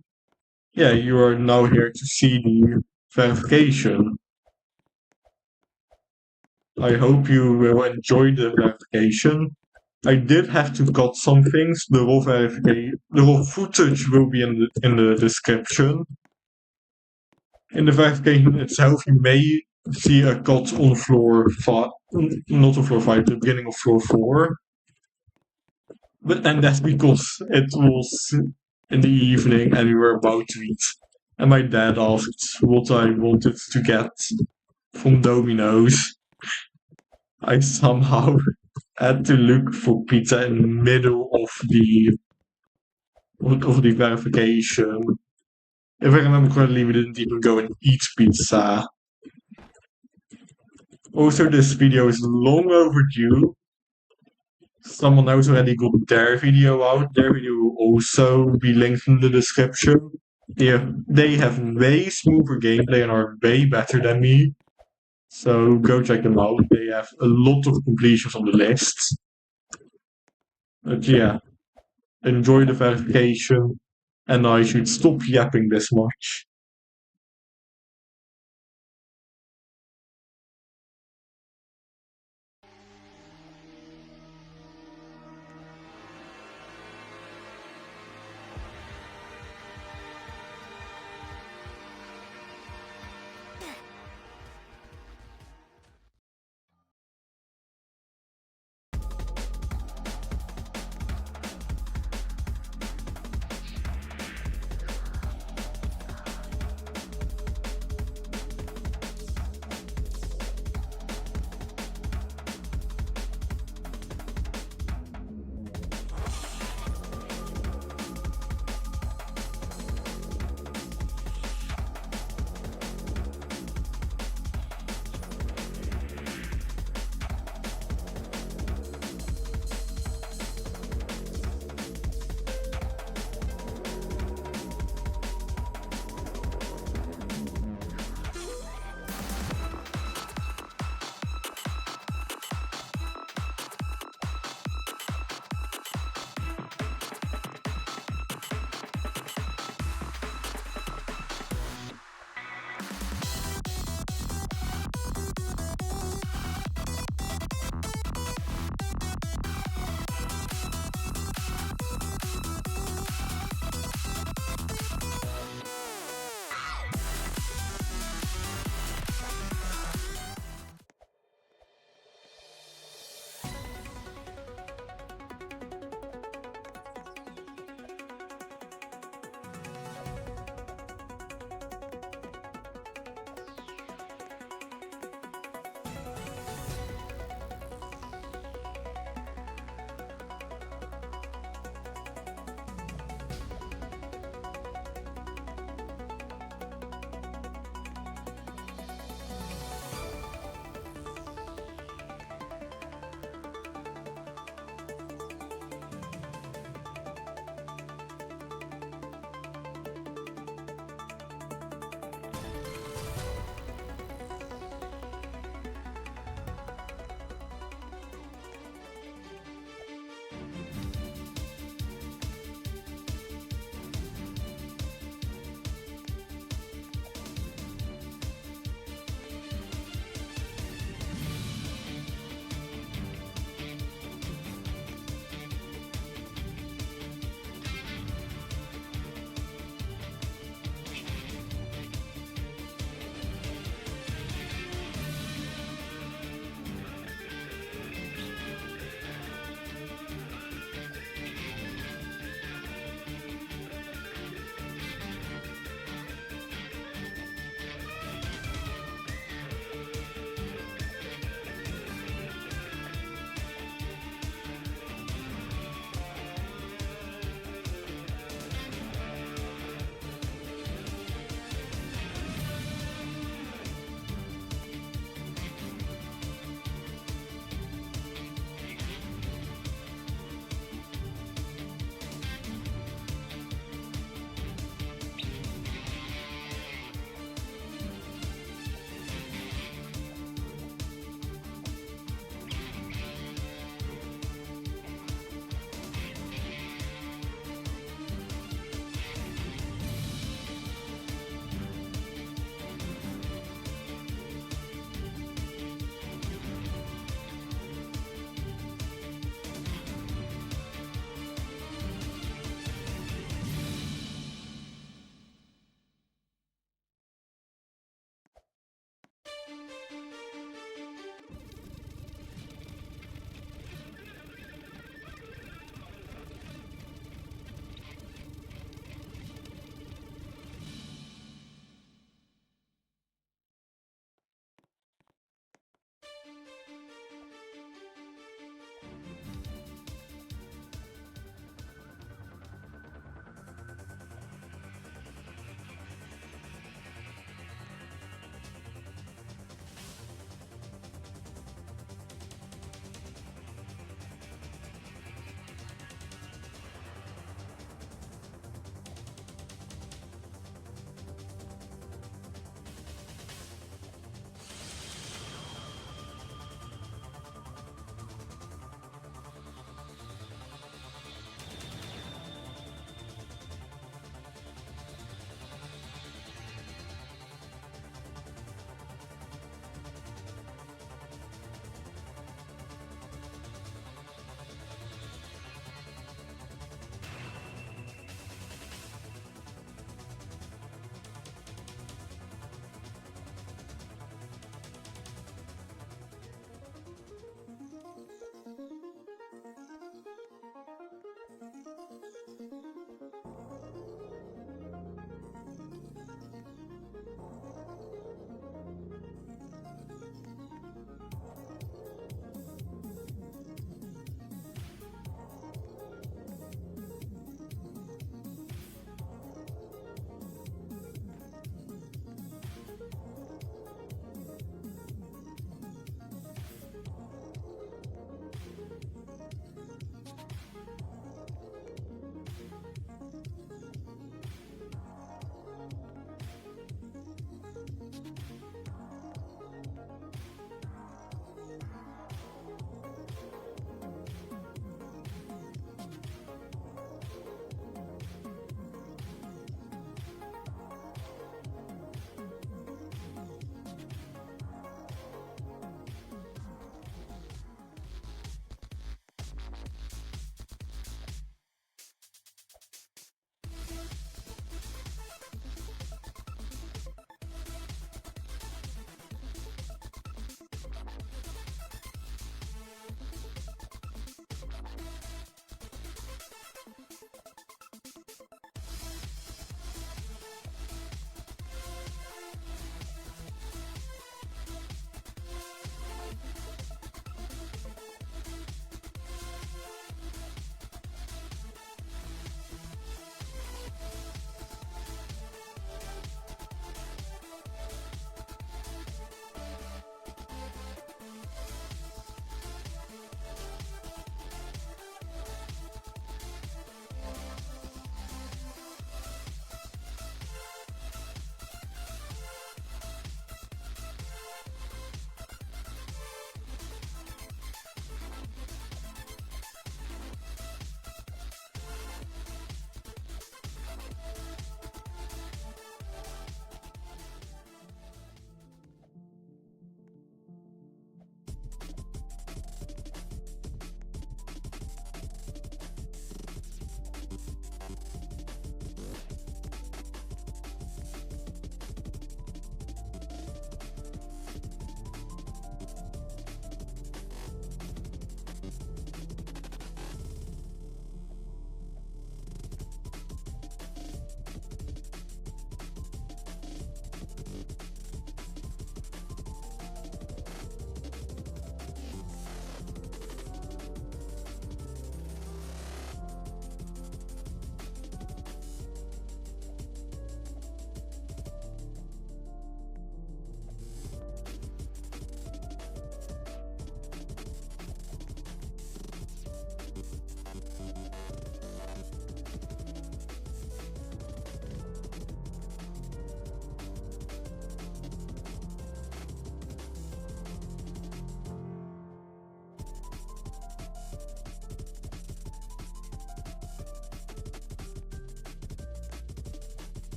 yeah, you are now here to see the verification. I hope you will enjoy the verification. I did have to cut some things. The raw footage will be in the description. In the verification itself, you may see a cut on floor 5, not on floor 5, the beginning of floor 4. And that's because it was in the evening and we were about to eat. And my dad asked what I wanted to get from Domino's. I somehow had to look for pizza in the middle of the verification. If I remember correctly, we didn't even go and eat pizza. Also, this video is long overdue. Someone else already got their video out. Their video will also be linked in the description. Yeah, they have way smoother gameplay and are way better than me. So go check them out. They have a lot of completions on the list. But yeah, enjoy the verification. And I should stop yapping this much.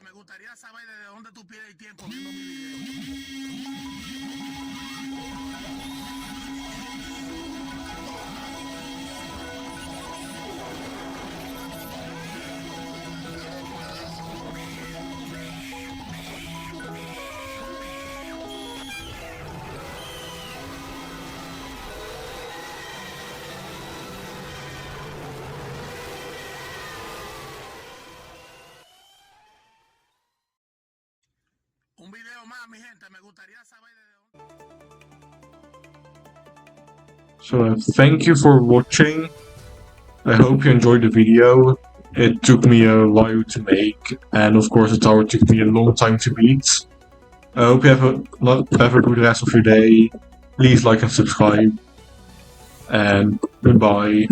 me gustaría saber desde dónde tú pierdes el tiempo viendo mi video. Un video más, mi gente, me gustaría saber desde dónde. So thank you for watching. I hope you enjoyed the video. It took me a while to make, and of course the tower took me a long time to beat. I hope you have a good rest of your day. Please like and subscribe, and goodbye.